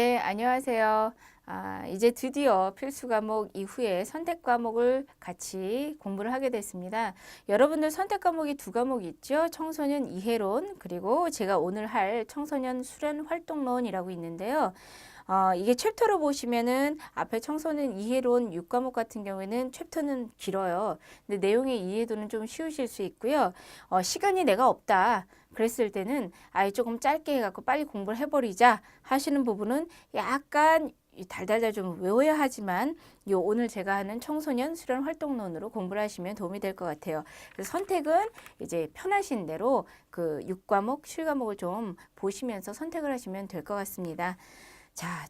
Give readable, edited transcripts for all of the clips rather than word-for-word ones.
네, 안녕하세요. 이제 드디어 필수 과목 이후에 선택 과목을 같이 공부를 하게 됐습니다. 여러분들 선택 과목이 두 과목이 있죠. 청소년 이해론, 그리고 제가 오늘 할 청소년 수련 활동론이라고 있는데요. 이게 챕터로 보시면은 앞에 청소년 이해론 6과목 같은 경우에는 챕터는 길어요. 근데 내용의 이해도는 좀 쉬우실 수 있고요. 시간이 내가 없다. 그랬을 때는 아예 조금 짧게 해갖고 빨리 공부를 해버리자 하시는 부분은 약간 달달달 좀 외워야 하지만 요 오늘 제가 하는 청소년 수련 활동론으로 공부를 하시면 도움이 될 것 같아요. 그래서 선택은 이제 편하신 대로 그 6과목, 7과목을 좀 보시면서 선택을 하시면 될 것 같습니다. 자,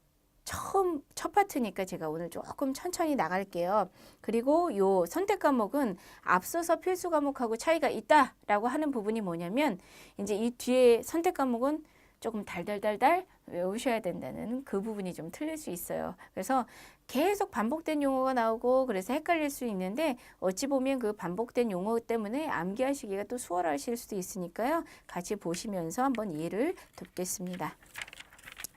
첫 파트니까 제가 오늘 조금 천천히 나갈게요. 그리고 요 선택 과목은 앞서서 필수 과목하고 차이가 있다라고 하는 부분이 뭐냐면 이제 이 뒤에 선택 과목은 조금 달달달달 외우셔야 된다는 그 부분이 좀 틀릴 수 있어요. 그래서 계속 반복된 용어가 나오고 그래서 헷갈릴 수 있는데 어찌 보면 그 반복된 용어 때문에 암기하시기가 또 수월하실 수도 있으니까요. 같이 보시면서 한번 이해를 돕겠습니다.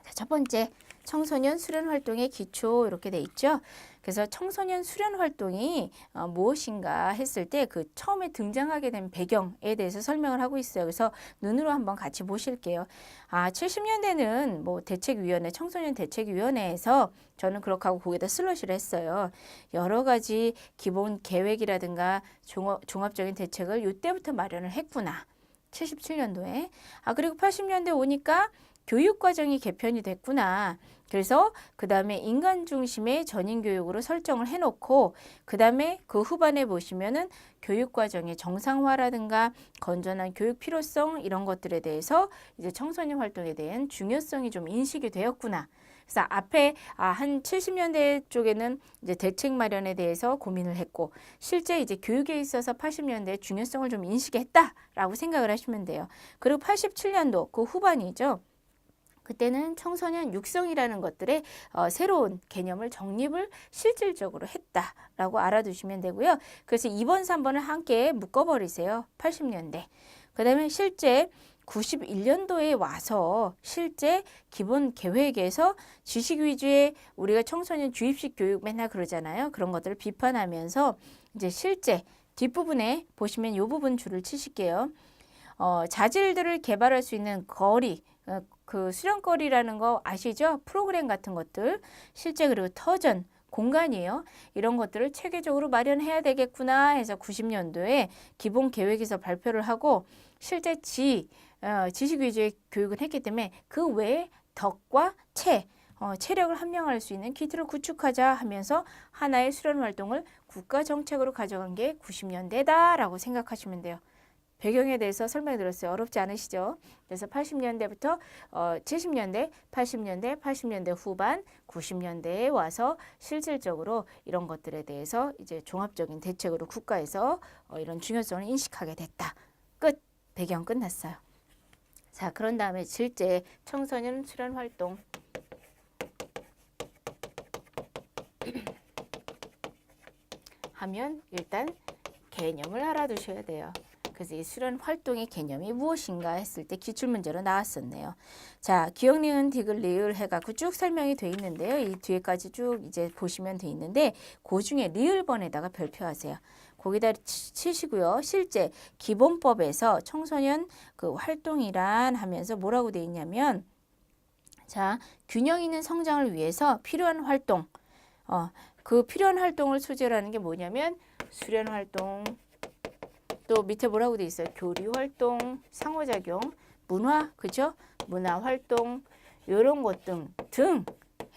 자, 첫 번째, 청소년 수련 활동의 기초 이렇게 돼 있죠. 그래서 청소년 수련 활동이 무엇인가 했을 때 그 처음에 등장하게 된 배경에 대해서 설명을 하고 있어요. 그래서 눈으로 한번 같이 보실게요. 70년대는 뭐 대책위원회, 청소년 대책위원회에서 저는 그렇게 하고 거기다 슬러시를 했어요. 여러 가지 기본 계획이라든가 종합적인 대책을 이때부터 마련을 했구나. 77년도에. 그리고 80년대 오니까 교육과정이 개편이 됐구나. 그래서 그 다음에 인간 중심의 전인 교육으로 설정을 해놓고 그 다음에 그 후반에 보시면은 교육과정의 정상화라든가 건전한 교육 필요성 이런 것들에 대해서 이제 청소년 활동에 대한 중요성이 좀 인식이 되었구나. 그래서 앞에 한 70년대 쪽에는 이제 대책 마련에 대해서 고민을 했고 실제 이제 교육에 있어서 80년대 중요성을 좀 인식했다라고 생각을 하시면 돼요. 그리고 87년도 그 후반이죠. 그때는 청소년 육성이라는 것들의 새로운 개념을 정립을 실질적으로 했다라고 알아두시면 되고요. 그래서 2번, 3번을 함께 묶어버리세요. 80년대. 그 다음에 실제 91년도에 와서 실제 기본 계획에서 지식 위주의 우리가 청소년 주입식 교육 맨날 그러잖아요. 그런 것들을 비판하면서 이제 실제 뒷부분에 보시면 이 부분 줄을 치실게요. 자질들을 개발할 수 있는 거리, 그 수련거리라는 거 아시죠? 프로그램 같은 것들, 실제 그리고 터전, 공간이에요. 이런 것들을 체계적으로 마련해야 되겠구나 해서 90년도에 기본 계획에서 발표를 하고 실제 지식 위주의 교육을 했기 때문에 그 외에 덕과 체력을 함양할 수 있는 기틀을 구축하자 하면서 하나의 수련 활동을 국가 정책으로 가져간 게 90년대다라고 생각하시면 돼요. 배경에 대해서 설명드렸어요. 어렵지 않으시죠? 그래서 80년대부터 70년대, 80년대, 80년대 후반, 90년대에 와서 실질적으로 이런 것들에 대해서 이제 종합적인 대책으로 국가에서 이런 중요성을 인식하게 됐다. 끝. 배경 끝났어요. 자, 그런 다음에 실제 청소년 수련 활동 하면 일단 개념을 알아두셔야 돼요. 그래서 이 수련 활동의 개념이 무엇인가 했을 때 기출문제로 나왔었네요. 자, 기억, 니은, 디귿, 리을 해갖고 쭉 설명이 돼 있는데요. 이 뒤에까지 쭉 이제 보시면 돼 있는데 그 중에 리을번에다가 별표하세요. 거기다 치시고요. 실제 기본법에서 청소년 그 활동이란 하면서 뭐라고 돼 있냐면 자, 균형 있는 성장을 위해서 필요한 활동 그 필요한 활동을 소재로 하는 게 뭐냐면 수련 활동 또 밑에 뭐라고 돼 있어요? 교류 활동, 상호작용, 문화, 그죠? 문화 활동, 이런 것 등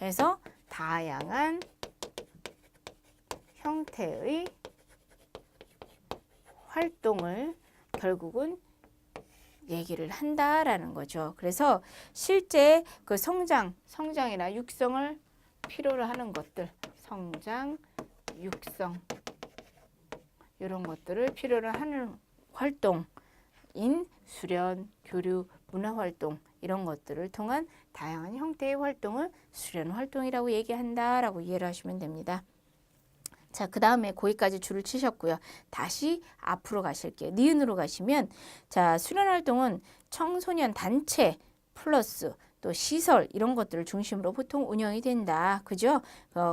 해서 다양한 형태의 활동을 결국은 얘기를 한다라는 거죠. 그래서 실제 그 성장이나 육성을 필요로 하는 것들, 성장, 육성 이런 것들을 필요로 하는 활동인 수련, 교류, 문화활동 이런 것들을 통한 다양한 형태의 활동을 수련 활동이라고 얘기한다라고 이해를 하시면 됩니다. 자, 그 다음에 거기까지 줄을 치셨고요. 다시 앞으로 가실게요. 니은으로 가시면 자, 수련 활동은 청소년 단체 플러스 또 시설 이런 것들을 중심으로 보통 운영이 된다. 그죠?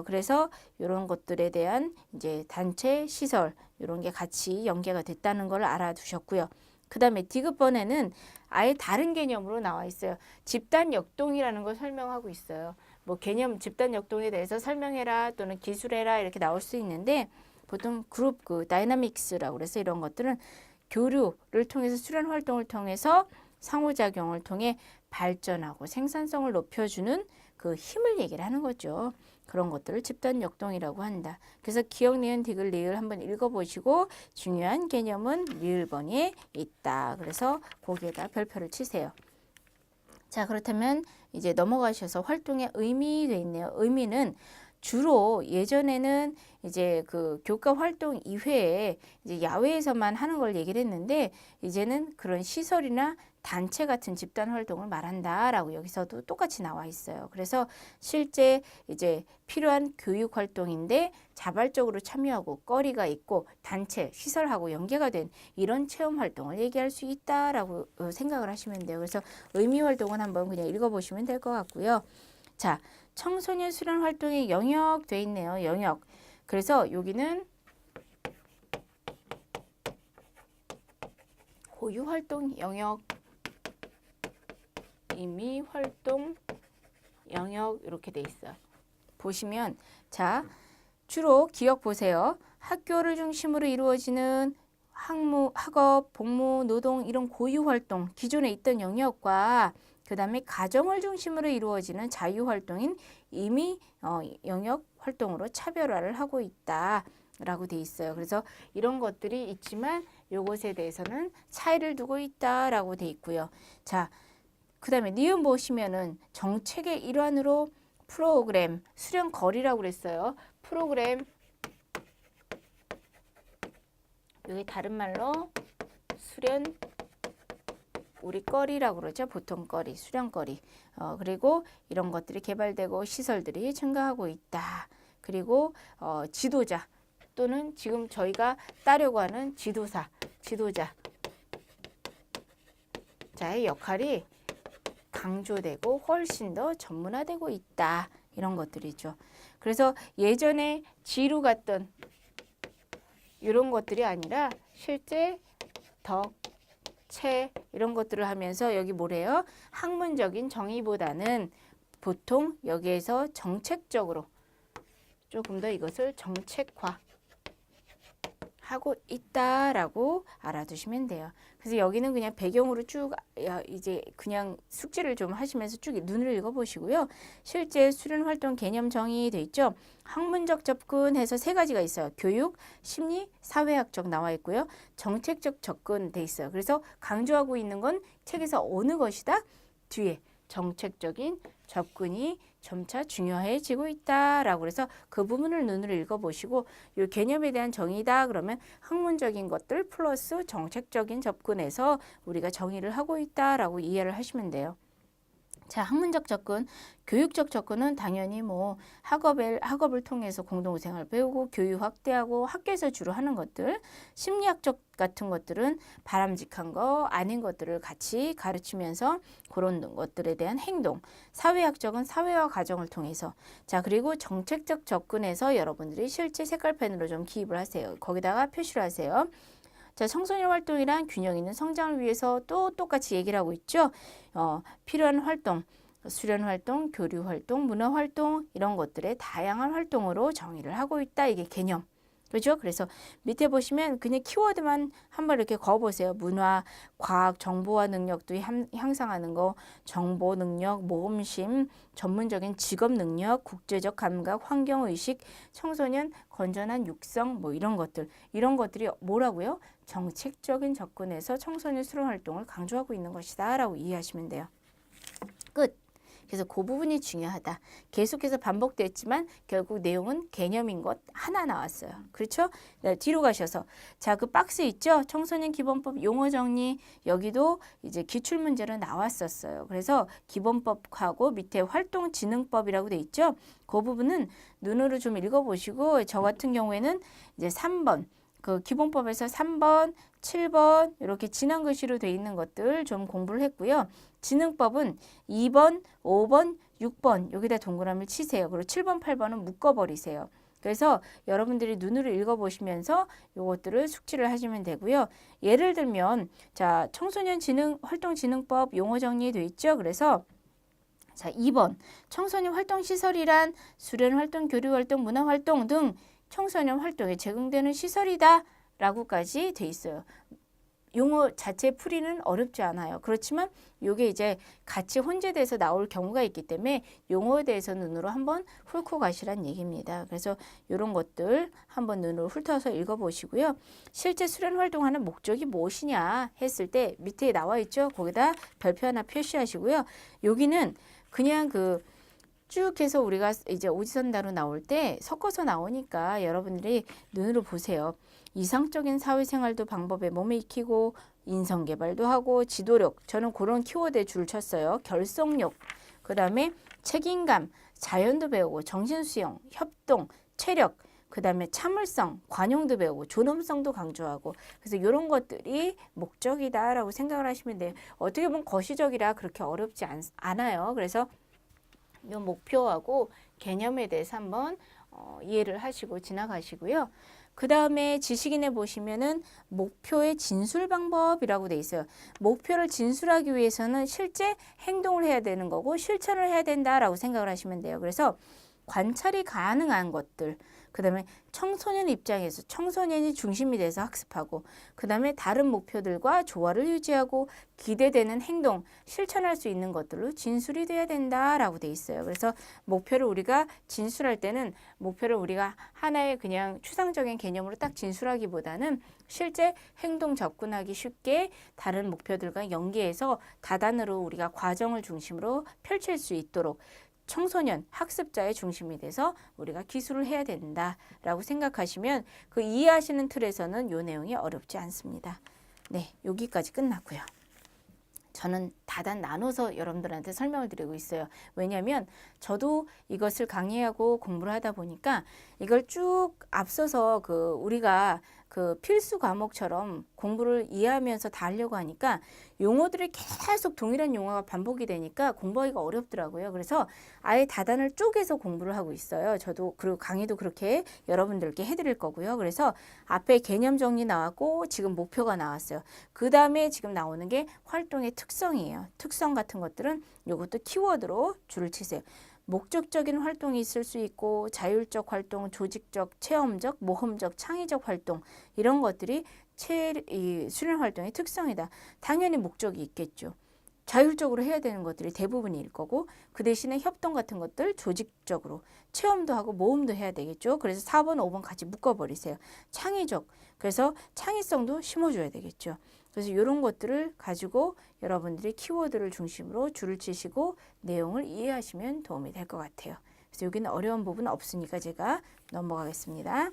그래서 이런 것들에 대한 이제 단체 시설 이런 게 같이 연계가 됐다는 걸 알아두셨고요. 그 다음에 디귿번에는 아예 다른 개념으로 나와 있어요. 집단 역동이라는 걸 설명하고 있어요. 뭐 개념 집단 역동에 대해서 설명해라 또는 기술해라 이렇게 나올 수 있는데 보통 그룹 다이나믹스라고 그래서 이런 것들은 교류를 통해서 수련 활동을 통해서 상호작용을 통해 발전하고 생산성을 높여주는 그 힘을 얘기를 하는 거죠. 그런 것들을 집단 역동이라고 한다. 그래서 기억, 니은, 디귿, 리을 한번 읽어보시고 중요한 개념은 리을번에 있다. 그래서 거기에다 별표를 치세요. 자, 그렇다면 이제 넘어가셔서 활동의 의미 돼 있네요. 의미는 주로 예전에는 이제 그 교과 활동 이외에 이제 야외에서만 하는 걸 얘기를 했는데 이제는 그런 시설이나 단체 같은 집단 활동을 말한다라고 여기서도 똑같이 나와 있어요. 그래서 실제 이제 필요한 교육 활동인데 자발적으로 참여하고 거리가 있고 단체, 시설하고 연계가 된 이런 체험 활동을 얘기할 수 있다라고 생각을 하시면 돼요. 그래서 의미 활동은 한번 그냥 읽어보시면 될 것 같고요. 자, 청소년 수련 활동의 영역 돼 있네요. 영역. 그래서 여기는 고유 활동 영역, 의미 활동 영역 이렇게 돼 있어요. 보시면 자, 주로 기억 보세요. 학교를 중심으로 이루어지는 학무, 학업, 복무, 노동 이런 고유 활동, 기존에 있던 영역과 그 다음에 가정을 중심으로 이루어지는 자유활동인 임의 영역 활동으로 차별화를 하고 있다라고 돼 있어요. 그래서 이런 것들이 있지만 요것에 대해서는 차이를 두고 있다라고 돼 있고요. 자, 그 다음에 니은 보시면은 정책의 일환으로 프로그램, 수련 거리라고 그랬어요. 프로그램, 여기 다른 말로 수련 우리 거리라고 그러죠. 보통 거리, 수련 거리. 그리고 이런 것들이 개발되고 시설들이 증가하고 있다. 그리고 지도자 또는 지금 저희가 따려고 하는 지도사, 지도자. 자의 역할이 강조되고 훨씬 더 전문화되고 있다. 이런 것들이죠. 그래서 예전에 지루 같던 이런 것들이 아니라 실제 덕, 채 이런 것들을 하면서 여기 뭐래요? 학문적인 정의보다는 보통 여기에서 정책적으로 조금 더 이것을 정책화 하고 있다라고 알아두시면 돼요. 그래서 여기는 그냥 배경으로 쭉 이제 그냥 숙지를 좀 하시면서 쭉 눈을 읽어보시고요. 실제 수련 활동 개념 정의돼 있죠. 학문적 접근해서 세 가지가 있어요. 교육, 심리, 사회학적 나와 있고요. 정책적 접근 돼 있어요. 그래서 강조하고 있는 건 책에서 어느 것이다? 뒤에 정책적인 접근이 점차 중요해지고 있다라고 그래서 그 부분을 눈으로 읽어보시고 이 개념에 대한 정의다 그러면 학문적인 것들 플러스 정책적인 접근에서 우리가 정의를 하고 있다라고 이해를 하시면 돼요. 자, 학문적 접근, 교육적 접근은 당연히 뭐 학업을 통해서 공동생활을 배우고 교육 확대하고 학교에서 주로 하는 것들, 심리학적 같은 것들은 바람직한 거 아닌 것들을 같이 가르치면서 그런 것들에 대한 행동, 사회학적은 사회와 가정을 통해서 자, 그리고 정책적 접근에서 여러분들이 실제 색깔펜으로 좀 기입을 하세요. 거기다가 표시를 하세요. 자, 청소년 활동이란 균형 있는 성장을 위해서 또 똑같이 얘기를 하고 있죠. 필요한 활동, 수련 활동, 교류 활동, 문화 활동 이런 것들의 다양한 활동으로 정의를 하고 있다. 이게 개념. 그렇죠? 그래서 밑에 보시면 그냥 키워드만 한번 이렇게 그어보세요. 문화, 과학, 정보화 능력도 향상하는 거, 정보 능력, 모험심, 전문적인 직업 능력, 국제적 감각, 환경의식, 청소년 건전한 육성 뭐 이런 것들이 뭐라고요? 정책적인 접근에서 청소년 수련 활동을 강조하고 있는 것이다 라고 이해하시면 돼요. 끝. 그래서 그 부분이 중요하다. 계속해서 반복됐지만 결국 내용은 개념인 것 하나 나왔어요. 그렇죠? 네, 뒤로 가셔서 자, 그 박스 있죠? 청소년 기본법 용어 정리 여기도 이제 기출 문제로 나왔었어요. 그래서 기본법하고 밑에 활동진흥법이라고 돼 있죠? 그 부분은 눈으로 좀 읽어보시고 저 같은 경우에는 이제 3번 그 기본법에서 3번, 7번 이렇게 진한 글씨로 되어 있는 것들 좀 공부를 했고요. 지능법은 2번, 5번, 6번 여기다 동그라미를 치세요. 그리고 7번, 8번은 묶어버리세요. 그래서 여러분들이 눈으로 읽어보시면서 요것들을 숙지를 하시면 되고요. 예를 들면 자 청소년 진흥 활동 진흥법 용어 정리되어 있죠. 그래서 자 2번 청소년 활동 시설이란 수련 활동, 교류 활동, 문화 활동 등 청소년 활동에 제공되는 시설이다 라고까지 돼 있어요. 용어 자체 풀이는 어렵지 않아요. 그렇지만 이게 이제 같이 혼재돼서 나올 경우가 있기 때문에 용어에 대해서 눈으로 한번 훑고 가시란 얘기입니다. 그래서 이런 것들 한번 눈으로 훑어서 읽어보시고요. 실제 수련 활동하는 목적이 무엇이냐 했을 때 밑에 나와 있죠. 거기다 별표 하나 표시하시고요. 여기는 그냥 쭉 해서 우리가 이제 오지선다로 나올 때 섞어서 나오니까 여러분들이 눈으로 보세요. 이상적인 사회생활도 방법에 몸에 익히고 인성개발도 하고 지도력 저는 그런 키워드에 줄을 쳤어요. 결속력 그 다음에 책임감 자연도 배우고 정신수용 협동 체력 그 다음에 참을성 관용도 배우고 존엄성도 강조하고 그래서 이런 것들이 목적이다라고 생각을 하시면 돼요. 어떻게 보면 거시적이라 그렇게 어렵지 않아요. 그래서 이 목표하고 개념에 대해서 한번 이해를 하시고 지나가시고요. 그 다음에 지식인에 보시면은 목표의 진술 방법이라고 돼 있어요. 목표를 진술하기 위해서는 실제 행동을 해야 되는 거고 실천을 해야 된다라고 생각을 하시면 돼요. 그래서 관찰이 가능한 것들, 그 다음에 청소년 입장에서 청소년이 중심이 돼서 학습하고 그 다음에 다른 목표들과 조화를 유지하고 기대되는 행동, 실천할 수 있는 것들로 진술이 돼야 된다라고 돼 있어요. 그래서 목표를 우리가 진술할 때는 목표를 우리가 하나의 그냥 추상적인 개념으로 딱 진술하기보다는 실제 행동 접근하기 쉽게 다른 목표들과 연계해서 다단으로 우리가 과정을 중심으로 펼칠 수 있도록 청소년, 학습자의 중심이 돼서 우리가 기술을 해야 된다라고 생각하시면 그 이해하시는 틀에서는 이 내용이 어렵지 않습니다. 네, 여기까지 끝났고요. 저는 다단 나눠서 여러분들한테 설명을 드리고 있어요. 왜냐하면 저도 이것을 강의하고 공부를 하다 보니까 이걸 쭉 앞서서 우리가 필수 과목처럼 공부를 이해하면서 다 하려고 하니까 용어들이 계속 동일한 용어가 반복이 되니까 공부하기가 어렵더라고요. 그래서 아예 다단을 쪼개서 공부를 하고 있어요. 저도 그리고 강의도 그렇게 여러분들께 해드릴 거고요. 그래서 앞에 개념 정리 나왔고 지금 목표가 나왔어요. 그 다음에 지금 나오는 게 활동의 특성이에요. 특성 같은 것들은 이것도 키워드로 줄을 치세요. 목적적인 활동이 있을 수 있고 자율적 활동, 조직적, 체험적, 모험적, 창의적 활동 이런 것들이 이 수련 활동의 특성이다. 당연히 목적이 있겠죠. 자율적으로 해야 되는 것들이 대부분일 거고 그 대신에 협동 같은 것들 조직적으로 체험도 하고 모험도 해야 되겠죠. 그래서 4번, 5번 같이 묶어버리세요. 창의적. 그래서 창의성도 심어줘야 되겠죠. 그래서 이런 것들을 가지고 여러분들이 키워드를 중심으로 줄을 치시고 내용을 이해하시면 도움이 될 것 같아요. 그래서 여기는 어려운 부분 없으니까 제가 넘어가겠습니다.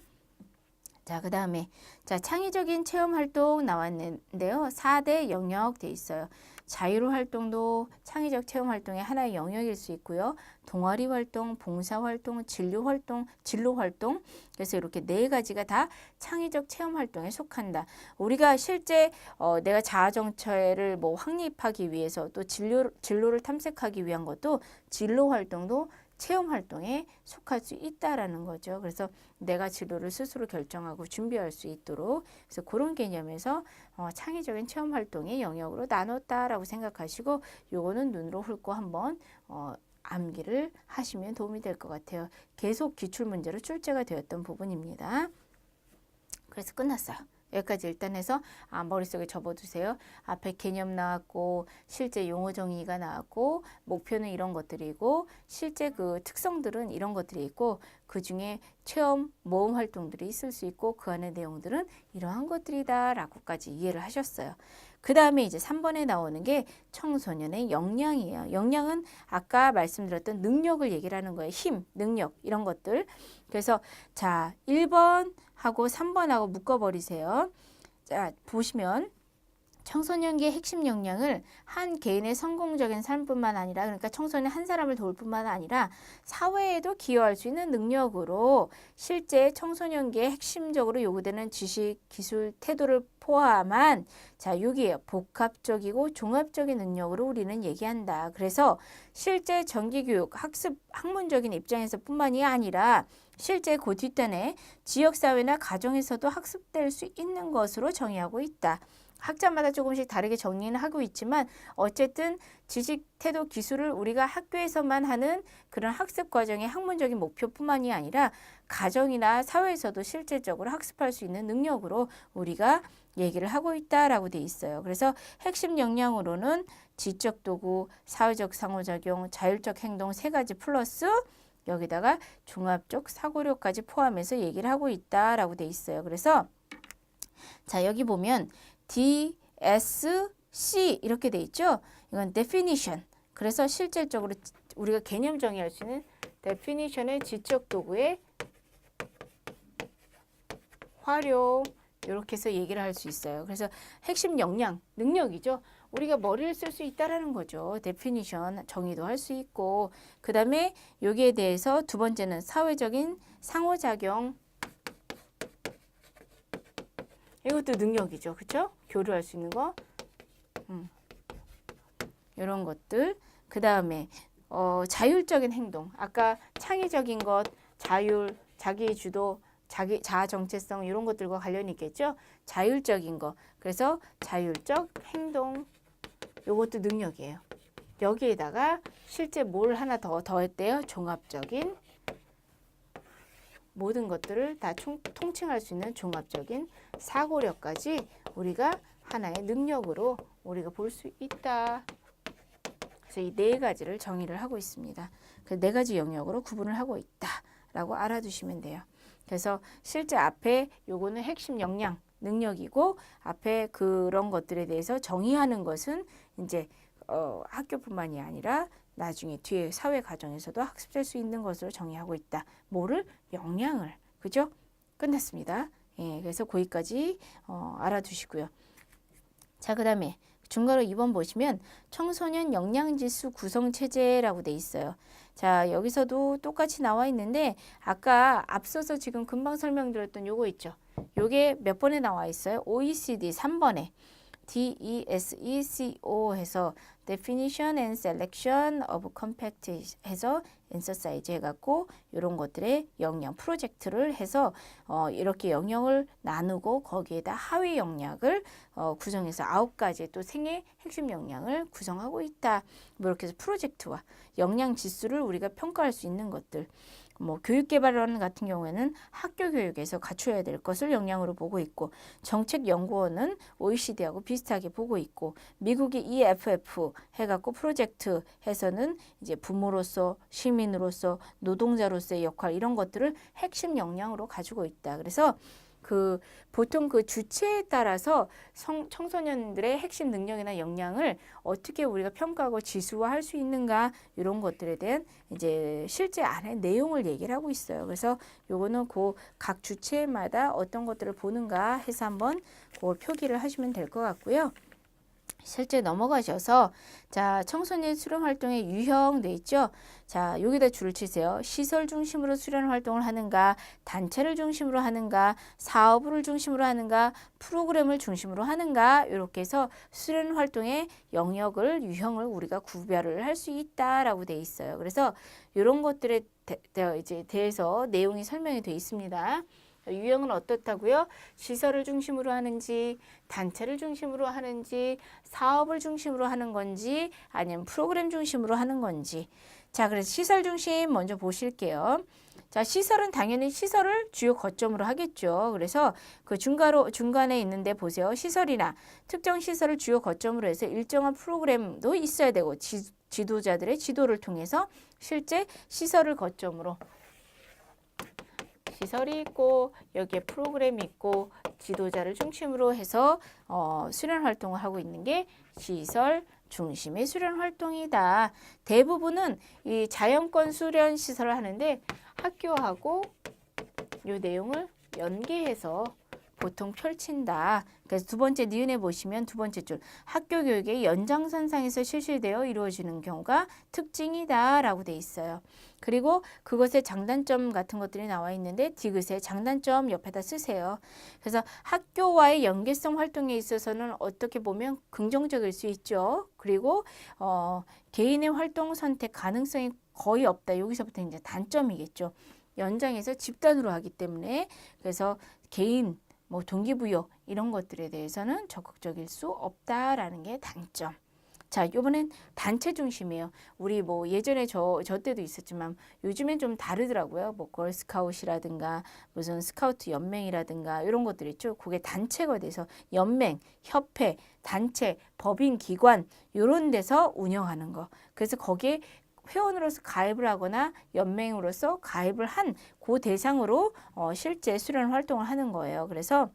자, 그 다음에 창의적인 체험 활동 나왔는데요. 4대 영역 돼 있어요. 자유로 활동도 창의적 체험 활동의 하나의 영역일 수 있고요. 동아리 활동, 봉사 활동, 진로 활동. 그래서 이렇게 네 가지가 다 창의적 체험 활동에 속한다. 우리가 실제 내가 자아 정체를 확립하기 위해서 또 진로를 탐색하기 위한 것도 진로 활동도 체험 활동에 속할 수 있다라는 거죠. 그래서 내가 진로를 스스로 결정하고 준비할 수 있도록 그래서 그런 개념에서 창의적인 체험 활동의 영역으로 나눴다라고 생각하시고 요거는 눈으로 훑고 한번 암기를 하시면 도움이 될 것 같아요. 계속 기출문제로 출제가 되었던 부분입니다. 그래서 끝났어요. 여기까지 일단 해서 머릿속에 접어두세요. 앞에 개념 나왔고 실제 용어 정의가 나왔고 목표는 이런 것들이고 실제 특성들은 이런 것들이 있고 그중에 체험, 모험 활동들이 있을 수 있고 그 안의 내용들은 이러한 것들이다 라고까지 이해를 하셨어요. 그 다음에 이제 3번에 나오는 게 청소년의 역량이에요. 역량은 아까 말씀드렸던 능력을 얘기를 하는 거예요. 힘, 능력 이런 것들. 그래서 1번 하고 3번하고 묶어버리세요. 자, 보시면 청소년기의 핵심 역량을 한 개인의 성공적인 삶뿐만 아니라, 그러니까 청소년 한 사람을 도울 뿐만 아니라 사회에도 기여할 수 있는 능력으로 실제 청소년기에 핵심적으로 요구되는 지식, 기술, 태도를 포함한 자, 여기에요. 복합적이고 종합적인 능력으로 우리는 얘기한다. 그래서 실제 정기교육, 학습, 학문적인 입장에서 뿐만이 아니라 실제 그 뒷단에 지역사회나 가정에서도 학습될 수 있는 것으로 정의하고 있다. 학자마다 조금씩 다르게 정리는 하고 있지만 어쨌든 지식, 태도, 기술을 우리가 학교에서만 하는 그런 학습 과정의 학문적인 목표뿐만이 아니라 가정이나 사회에서도 실질적으로 학습할 수 있는 능력으로 우리가 얘기를 하고 있다라고 돼 있어요. 그래서 핵심 역량으로는 지적 도구, 사회적 상호작용, 자율적 행동 세 가지 플러스 여기다가 종합적 사고력까지 포함해서 얘기를 하고 있다라고 돼 있어요. 그래서 자, 여기 보면 DSC 이렇게 돼 있죠. 이건 definition. 그래서 실질적으로 우리가 개념 정의할 수 있는 definition의 지적 도구의 활용 이렇게 해서 얘기를 할 수 있어요. 그래서 핵심 역량, 능력이죠. 우리가 머리를 쓸 수 있다라는 거죠. definition 정의도 할 수 있고 그 다음에 여기에 대해서 두 번째는 사회적인 상호작용 이것도 능력이죠. 그렇죠? 교류할 수 있는 거. 이런 것들. 그 다음에 자율적인 행동. 아까 창의적인 것, 자율, 자기 주도, 자아 정체성 이런 것들과 관련이 있겠죠. 자율적인 거. 그래서 자율적 행동. 이것도 능력이에요. 여기에다가 실제 뭘 하나 더 더했대요. 종합적인 모든 것들을 다 통칭할 수 있는 종합적인 사고력까지 우리가 하나의 능력으로 우리가 볼 수 있다. 그래서 이 네 가지를 정의를 하고 있습니다. 그 네 가지 영역으로 구분을 하고 있다라고 알아두시면 돼요. 그래서 실제 앞에 요거는 핵심 역량, 능력이고 앞에 그런 것들에 대해서 정의하는 것은 이제 학교뿐만이 아니라 나중에 뒤에 사회 과정에서도 학습될 수 있는 것으로 정의하고 있다. 뭐를? 역량을. 그죠? 끝났습니다. 예, 그래서 거기까지 알아두시고요. 자, 그 다음에 중괄호 2번 보시면 청소년 역량지수 구성체제라고 돼 있어요. 자, 여기서도 똑같이 나와 있는데 아까 앞서서 지금 금방 설명드렸던 요거 있죠. 요게 몇 번에 나와 있어요? OECD 3번에. DESECO 해서 Definition and Selection of Compact 해서 exercise 해갖고 이런 것들의 역량 프로젝트를 해서 이렇게 영역을 나누고 거기에다 하위 역량을 구성해서 9가지 또 생애 핵심 역량을 구성하고 있다. 뭐 이렇게 해서 프로젝트와 역량 지수를 우리가 평가할 수 있는 것들. 뭐 교육개발원 같은 경우에는 학교 교육에서 갖춰야 될 것을 역량으로 보고 있고 정책연구원은 OECD하고 비슷하게 보고 있고 미국의 EFF 해갖고 프로젝트 해서는 이제 부모로서 시민으로서 노동자로서의 역할 이런 것들을 핵심 역량으로 가지고 있다. 그래서 보통 그 주체에 따라서 청소년들의 핵심 능력이나 역량을 어떻게 우리가 평가하고 지수화할 수 있는가 이런 것들에 대한 이제 실제 안에 내용을 얘기를 하고 있어요. 그래서 요거는 그 각 주체마다 어떤 것들을 보는가 해서 한번 그걸 표기를 하시면 될 것 같고요. 실제 넘어가셔서 자 청소년 수련 활동의 유형 돼 있죠. 자 여기다 줄을 치세요. 시설 중심으로 수련 활동을 하는가, 단체를 중심으로 하는가, 사업을 중심으로 하는가, 프로그램을 중심으로 하는가 이렇게 해서 수련 활동의 영역을 유형을 우리가 구별을 할 수 있다라고 돼 있어요. 그래서 이런 것들에 대해서 내용이 설명이 돼 있습니다. 유형은 어떻다고요? 시설을 중심으로 하는지, 단체를 중심으로 하는지, 사업을 중심으로 하는 건지, 아니면 프로그램 중심으로 하는 건지. 자, 그래서 시설 중심 먼저 보실게요. 자, 시설은 당연히 시설을 주요 거점으로 하겠죠. 그래서 그 중간에 있는데 보세요. 시설이나 특정 시설을 주요 거점으로 해서 일정한 프로그램도 있어야 되고, 지도자들의 지도를 통해서 실제 시설을 거점으로 시설이 있고 여기에 프로그램이 있고 지도자를 중심으로 해서 수련 활동을 하고 있는 게 시설 중심의 수련 활동이다. 대부분은 이 자연권 수련 시설을 하는데 학교하고 이 내용을 연계해서 보통 펼친다. 그래서 두 번째 니은에 보시면 두 번째 줄 학교 교육의 연장선상에서 실시되어 이루어지는 경우가 특징이다 라고 돼 있어요. 그리고 그것의 장단점 같은 것들이 나와 있는데 디귿의 장단점 옆에다 쓰세요. 그래서 학교와의 연계성 활동에 있어서는 어떻게 보면 긍정적일 수 있죠. 그리고 개인의 활동 선택 가능성이 거의 없다. 여기서부터 이제 단점이겠죠. 연장해서 집단으로 하기 때문에 그래서 개인 뭐 동기부여 이런 것들에 대해서는 적극적일 수 없다라는 게 단점. 자, 이번엔 단체 중심이에요. 우리 뭐 예전에 저 때도 있었지만 요즘엔 좀 다르더라고요. 뭐 걸스카웃이라든가 무슨 스카우트 연맹이라든가 이런 것들 있죠. 그게 단체가 돼서 연맹, 협회, 단체, 법인 기관 이런 데서 운영하는 거. 그래서 거기에 회원으로서 가입을 하거나 연맹으로서 가입을 한 그 대상으로 실제 수련 활동을 하는 거예요. 그래서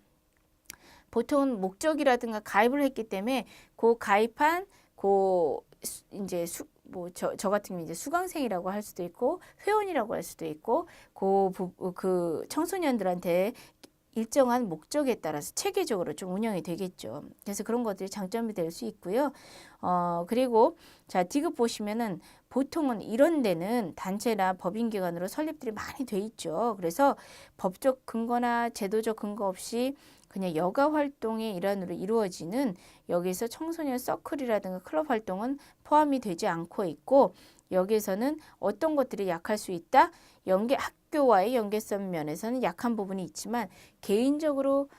보통은 목적이라든가 가입을 했기 때문에 그 가입한 이제 저 같은 경우 이제 수강생이라고 할 수도 있고 회원이라고 할 수도 있고 그 청소년들한테 일정한 목적에 따라서 체계적으로 좀 운영이 되겠죠. 그래서 그런 것들이 장점이 될 수 있고요. 그리고 자, 디귿 보시면은 보통은 이런 데는 단체나 법인기관으로 설립들이 많이 돼 있죠. 그래서 법적 근거나 제도적 근거 없이 그냥 여가 활동의 일환으로 이루어지는 여기서 청소년 서클이라든가 클럽 활동은 포함이 되지 않고 있고 여기에서는 어떤 것들이 약할 수 있다? 학교와의 연계성 면에서는 약한 부분이 있지만 개인적으로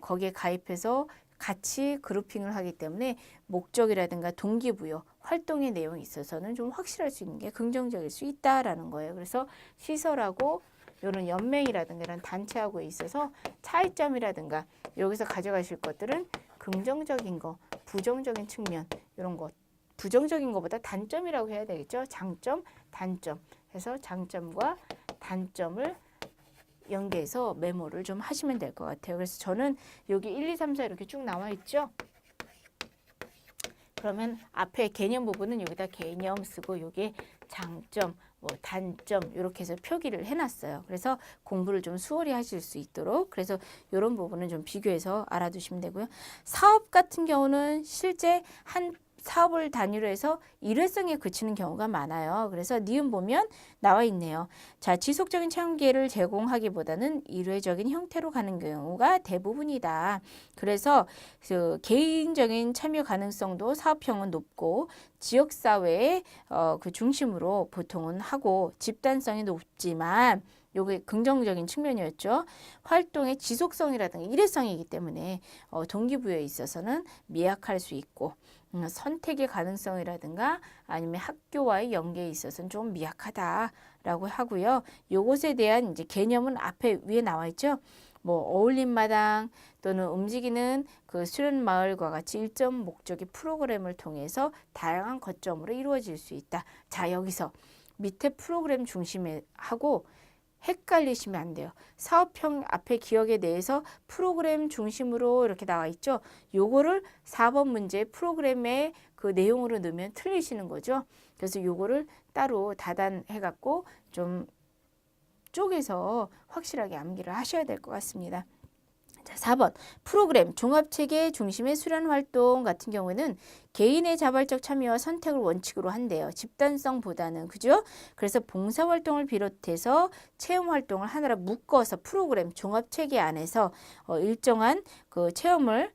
거기에 가입해서 같이 그룹핑을 하기 때문에 목적이라든가 동기부여, 활동의 내용에 있어서는 좀 확실할 수 있는 게 긍정적일 수 있다라는 거예요. 그래서 시설하고 이런 연맹이라든가 이런 단체하고 있어서 차이점이라든가 여기서 가져가실 것들은 긍정적인 거, 부정적인 측면 이런 것. 부정적인 것보다 단점이라고 해야 되겠죠. 장점, 단점 해서 장점과 단점을 연계해서 메모를 좀 하시면 될 것 같아요. 그래서 저는 여기 1, 2, 3, 4 이렇게 쭉 나와 있죠. 그러면 앞에 개념 부분은 여기다 개념 쓰고 여기에 장점, 뭐 단점 이렇게 해서 표기를 해놨어요. 그래서 공부를 좀 수월히 하실 수 있도록 그래서 이런 부분은 좀 비교해서 알아두시면 되고요. 사업 같은 경우는 실제 한 사업을 단위로 해서 일회성에 그치는 경우가 많아요. 그래서 니은 보면 나와 있네요. 자, 지속적인 체험 기회를 제공하기보다는 일회적인 형태로 가는 경우가 대부분이다. 그래서 그 개인적인 참여 가능성도 사업형은 높고 지역사회의 그 중심으로 보통은 하고 집단성이 높지만 요게 긍정적인 측면이었죠. 활동의 지속성이라든가 일회성이기 때문에 동기부여에 있어서는 미약할 수 있고 선택의 가능성이라든가 아니면 학교와의 연계에 있어서는 좀 미약하다라고 하고요. 요것에 대한 이제 개념은 앞에 위에 나와 있죠. 뭐 어울림마당 또는 움직이는 그 수련 마을과 같이 일정 목적의 프로그램을 통해서 다양한 거점으로 이루어질 수 있다. 자, 여기서 밑에 프로그램 중심에 하고 헷갈리시면 안 돼요. 사업형 앞에 기억에 대해서 프로그램 중심으로 이렇게 나와 있죠. 요거를 4번 문제 프로그램의 그 내용으로 넣으면 틀리시는 거죠. 그래서 요거를 따로 다단해 갖고 좀 쪼개서 확실하게 암기를 하셔야 될 것 같습니다. 자, 4번 프로그램 종합체계 중심의 수련 활동 같은 경우에는 개인의 자발적 참여와 선택을 원칙으로 한대요. 집단성보다는 그죠? 그래서 봉사활동을 비롯해서 체험활동을 하나로 묶어서 프로그램 종합체계 안에서 일정한 그 체험을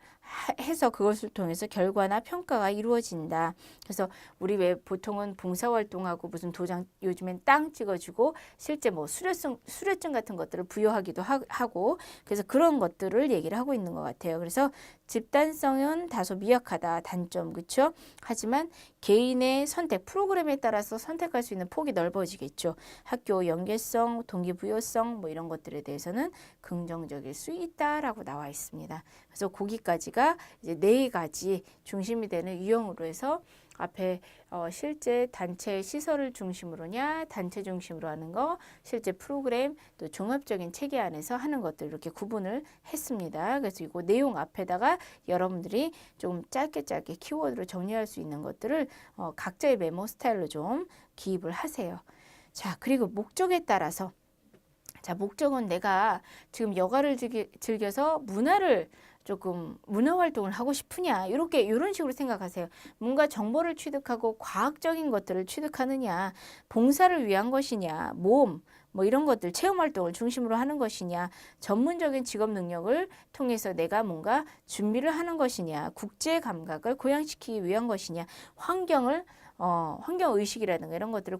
해서 그것을 통해서 결과나 평가가 이루어진다. 그래서 우리 왜 보통은 봉사활동하고 무슨 도장 요즘엔 땅 찍어주고 실제 뭐 수료증 같은 것들을 부여하기도 하고 그래서 그런 것들을 얘기를 하고 있는 것 같아요. 그래서 집단성은 다소 미약하다. 단점 그렇죠? 하지만 개인의 선택 프로그램에 따라서 선택할 수 있는 폭이 넓어지겠죠. 학교 연계성, 동기부여성 뭐 이런 것들에 대해서는 긍정적일 수 있다라고 나와 있습니다. 그래서 거기까지가 이제 4가지 중심이 되는 유형으로 해서 앞에 실제 단체 시설을 중심으로냐 단체 중심으로 하는 거 실제 프로그램 또 종합적인 체계 안에서 하는 것들 이렇게 구분을 했습니다. 그래서 이거 내용 앞에다가 여러분들이 좀 짧게 키워드로 정리할 수 있는 것들을 각자의 메모 스타일로 좀 기입을 하세요. 자, 그리고 목적에 따라서 자, 목적은 내가 지금 여가를 즐겨서 조금 문화 활동을 하고 싶으냐, 이런 식으로 생각하세요. 뭔가 정보를 취득하고 과학적인 것들을 취득하느냐, 봉사를 위한 것이냐, 모험 뭐 이런 것들, 체험 활동을 중심으로 하는 것이냐, 전문적인 직업 능력을 통해서 내가 뭔가 준비를 하는 것이냐, 국제 감각을 고양시키기 위한 것이냐, 환경 의식이라든가 이런 것들을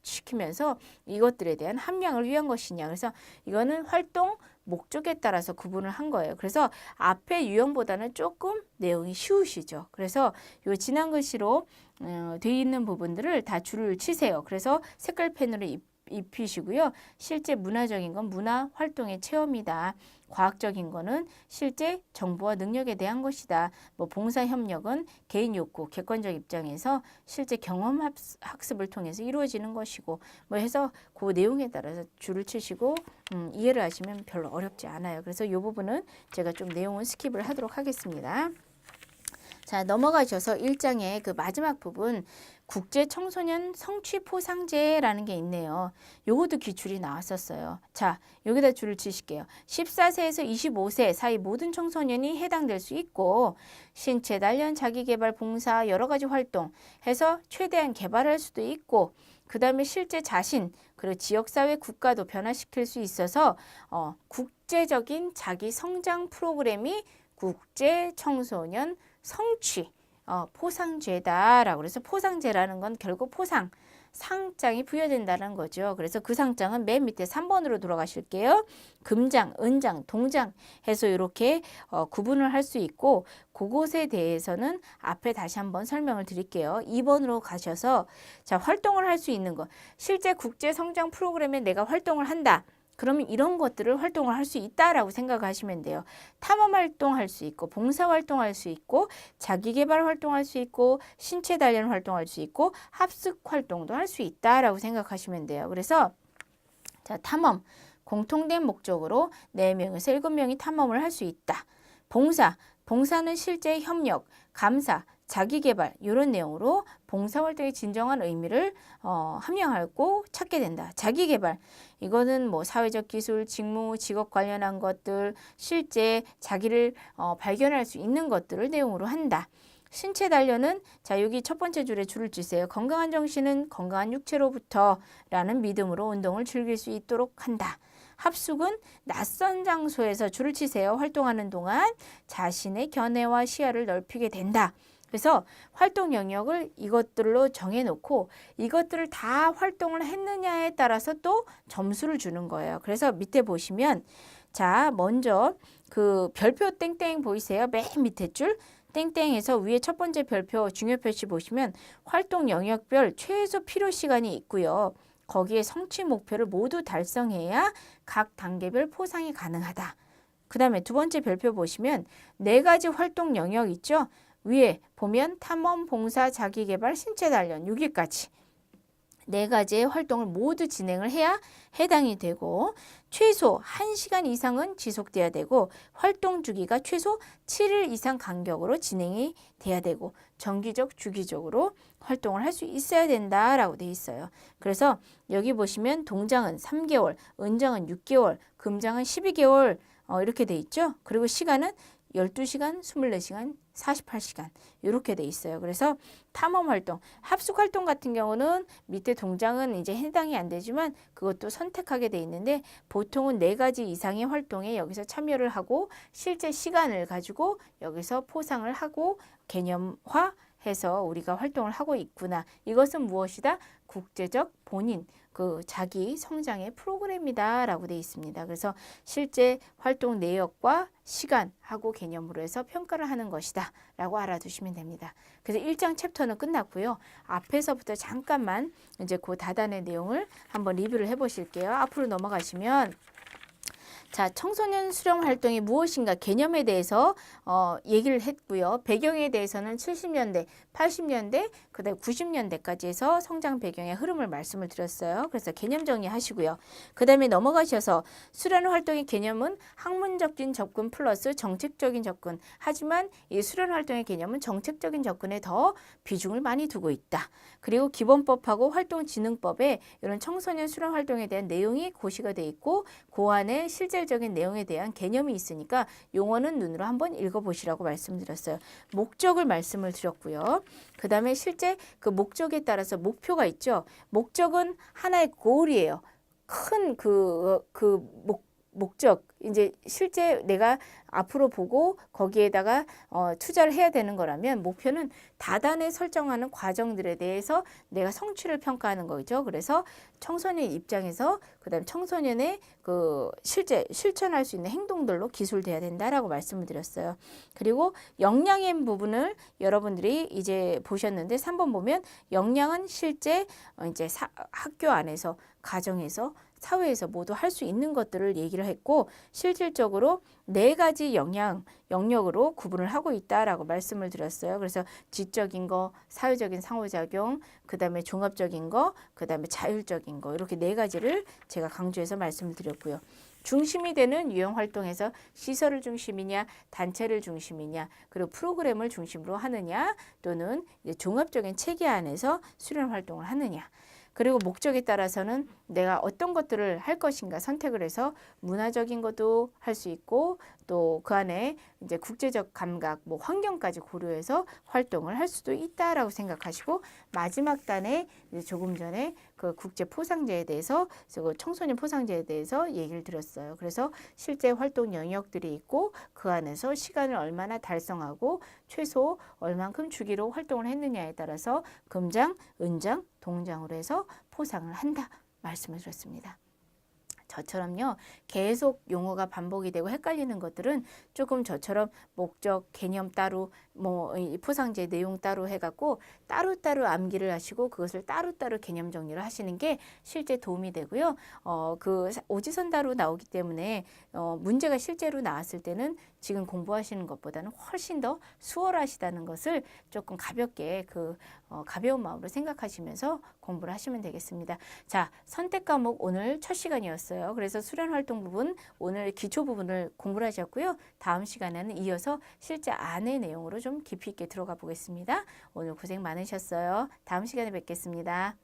시키면서 이것들에 대한 함량을 위한 것이냐. 그래서 이거는 활동 목적에 따라서 구분을 한 거예요. 그래서 앞에 유형보다는 조금 내용이 쉬우시죠. 그래서 이 진한 글씨로 되어 있는 부분들을 다 줄을 치세요. 그래서 색깔 펜으로 입히시고요. 실제 문화적인 건 문화 활동의 체험이다. 과학적인 거는 실제 정보와 능력에 대한 것이다. 뭐 봉사 협력은 개인 욕구, 객관적 입장에서 실제 경험 학습을 통해서 이루어지는 것이고, 뭐 해서 그 내용에 따라서 줄을 치시고 이해를 하시면 별로 어렵지 않아요. 그래서 이 부분은 제가 좀 내용은 스킵을 하도록 하겠습니다. 자, 넘어가셔서 1장의 그 마지막 부분, 국제 청소년 성취 포상제라는 게 있네요. 요것도 기출이 나왔었어요. 자, 여기다 줄을 치실게요. 14세에서 25세 사이 모든 청소년이 해당될 수 있고, 신체 단련, 자기개발, 봉사, 여러 가지 활동 해서 최대한 개발할 수도 있고, 그 다음에 실제 자신, 그리고 지역사회, 국가도 변화시킬 수 있어서 국제적인 자기 성장 프로그램이 국제 청소년 성취 포상제다라고. 그래서 포상제라는 건 결국 상장이 부여된다는 거죠. 그래서 그 상장은 맨 밑에 3번으로 돌아가실게요. 금장, 은장, 동장 해서 이렇게 구분을 할 수 있고, 그것에 대해서는 앞에 다시 한번 설명을 드릴게요. 2번으로 가셔서 자, 활동을 할 수 있는 것. 실제 국제 성장 프로그램에 내가 활동을 한다. 그러면 이런 것들을 활동을 할 수 있다라고 생각하시면 돼요. 탐험 활동할 수 있고, 봉사 활동할 수 있고, 자기개발 활동할 수 있고, 신체 단련 활동할 수 있고, 합숙 활동도 할 수 있다라고 생각하시면 돼요. 그래서 자, 탐험, 공통된 목적으로 4명에서 7명이 탐험을 할 수 있다. 봉사는 실제 협력, 감사, 자기개발 이런 내용으로 봉사활동의 진정한 의미를 함양하고 찾게 된다. 자기개발, 이거는 뭐 사회적 기술, 직무, 직업 관련한 것들, 실제 자기를 발견할 수 있는 것들을 내용으로 한다. 신체 단련은 자, 여기 첫 번째 줄에 줄을 치세요. 건강한 정신은 건강한 육체로부터 라는 믿음으로 운동을 즐길 수 있도록 한다. 합숙은 낯선 장소에서 줄을 치세요. 활동하는 동안 자신의 견해와 시야를 넓히게 된다. 그래서 활동 영역을 이것들로 정해놓고 이것들을 다 활동을 했느냐에 따라서 또 점수를 주는 거예요. 그래서 밑에 보시면 자, 먼저 그 별표 땡땡 보이세요? 맨 밑에 줄 땡땡에서 위에 첫 번째 별표 중요 표시 보시면 활동 영역별 최소 필요 시간이 있고요. 거기에 성취 목표를 모두 달성해야 각 단계별 포상이 가능하다. 그 다음에 두 번째 별표 보시면 4가지 활동 영역 있죠? 위에 보면 탐험, 봉사, 자기개발, 신체 단련 6일까지 4가지의 활동을 모두 진행을 해야 해당이 되고, 최소 1시간 이상은 지속돼야 되고, 활동 주기가 최소 7일 이상 간격으로 진행이 돼야 되고, 정기적, 주기적으로 활동을 할 수 있어야 된다라고 돼 있어요. 그래서 여기 보시면 동장은 3개월, 은장은 6개월, 금장은 12개월 이렇게 돼 있죠. 그리고 시간은 12시간, 24시간, 48시간 이렇게 돼 있어요. 그래서 탐험 활동, 합숙 활동 같은 경우는 밑에 동장은 이제 해당이 안 되지만 그것도 선택하게 돼 있는데, 보통은 4가지 이상의 활동에 여기서 참여를 하고 실제 시간을 가지고 여기서 포상을 하고 개념화해서 우리가 활동을 하고 있구나. 이것은 무엇이다? 국제적 본인 그 자기 성장의 프로그램이다 라고 되어 있습니다. 그래서 실제 활동 내역과 시간하고 개념으로 해서 평가를 하는 것이다 라고 알아두시면 됩니다. 그래서 1장 챕터는 끝났고요. 앞에서부터 잠깐만 이제 그 다단의 내용을 한번 리뷰를 해 보실게요. 앞으로 넘어가시면 자, 청소년 수련 활동이 무엇인가 개념에 대해서 얘기를 했고요. 배경에 대해서는 70년대 80년대, 그다음에 90년대까지 해서 성장 배경의 흐름을 말씀을 드렸어요. 그래서 개념 정리하시고요. 그다음에 넘어가셔서 수련 활동의 개념은 학문적인 접근 플러스 정책적인 접근. 하지만 이 수련 활동의 개념은 정책적인 접근에 더 비중을 많이 두고 있다. 그리고 기본법하고 활동진흥법에 이런 청소년 수련 활동에 대한 내용이 고시가 돼 있고 그 안에 실질적인 내용에 대한 개념이 있으니까 용어는 눈으로 한번 읽어보시라고 말씀드렸어요. 목적을 말씀을 드렸고요. 그 다음에 실제 그 목적에 따라서 목표가 있죠. 목적은 하나의 골이에요. 큰 목적, 이제 실제 내가 앞으로 보고 거기에다가 투자를 해야 되는 거라면 목표는 다단에 설정하는 과정들에 대해서 내가 성취를 평가하는 거죠. 그래서 청소년 입장에서 그다음 청소년의 그 실제 실천할 수 있는 행동들로 기술돼야 된다라고 말씀을 드렸어요. 그리고 역량의 부분을 여러분들이 이제 보셨는데 3번 보면 역량은 실제 이제 학교 안에서 가정에서 사회에서 모두 할 수 있는 것들을 얘기를 했고 실질적으로 4가지 영역으로 구분을 하고 있다라고 말씀을 드렸어요. 그래서 지적인 거, 사회적인 상호작용, 그 다음에 종합적인 거, 그 다음에 자율적인 거 이렇게 4가지를 제가 강조해서 말씀을 드렸고요. 중심이 되는 유형 활동에서 시설을 중심이냐, 단체를 중심이냐, 그리고 프로그램을 중심으로 하느냐, 또는 이제 종합적인 체계 안에서 수련 활동을 하느냐. 그리고 목적에 따라서는 내가 어떤 것들을 할 것인가 선택을 해서 문화적인 것도 할 수 있고 또 그 안에 이제 국제적 감각, 뭐 환경까지 고려해서 활동을 할 수도 있다라고 생각하시고 마지막 단에 조금 전에 그 국제 포상제에 대해서 청소년 포상제에 대해서 얘기를 드렸어요. 그래서 실제 활동 영역들이 있고 그 안에서 시간을 얼마나 달성하고 최소 얼만큼 주기로 활동을 했느냐에 따라서 금장, 은장, 동장으로 해서 포상을 한다 말씀을 드렸습니다. 저처럼요 계속 용어가 반복이 되고 헷갈리는 것들은 조금 저처럼 목적, 개념 따로 뭐 포상제 내용 따로 해갖고 따로따로 암기를 하시고 그것을 따로따로 개념 정리를 하시는 게 실제 도움이 되고요. 그 오지선다로 나오기 때문에 문제가 실제로 나왔을 때는 지금 공부하시는 것보다는 훨씬 더 수월하시다는 것을 조금 가볍게 가벼운 마음으로 생각하시면서 공부를 하시면 되겠습니다. 자, 선택 과목 오늘 첫 시간이었어요. 그래서 수련 활동 부분 오늘 기초 부분을 공부를 하셨고요. 다음 시간에는 이어서 실제 안의 내용으로 좀 깊이 있게 들어가 보겠습니다. 오늘 고생 많으셨어요. 다음 시간에 뵙겠습니다.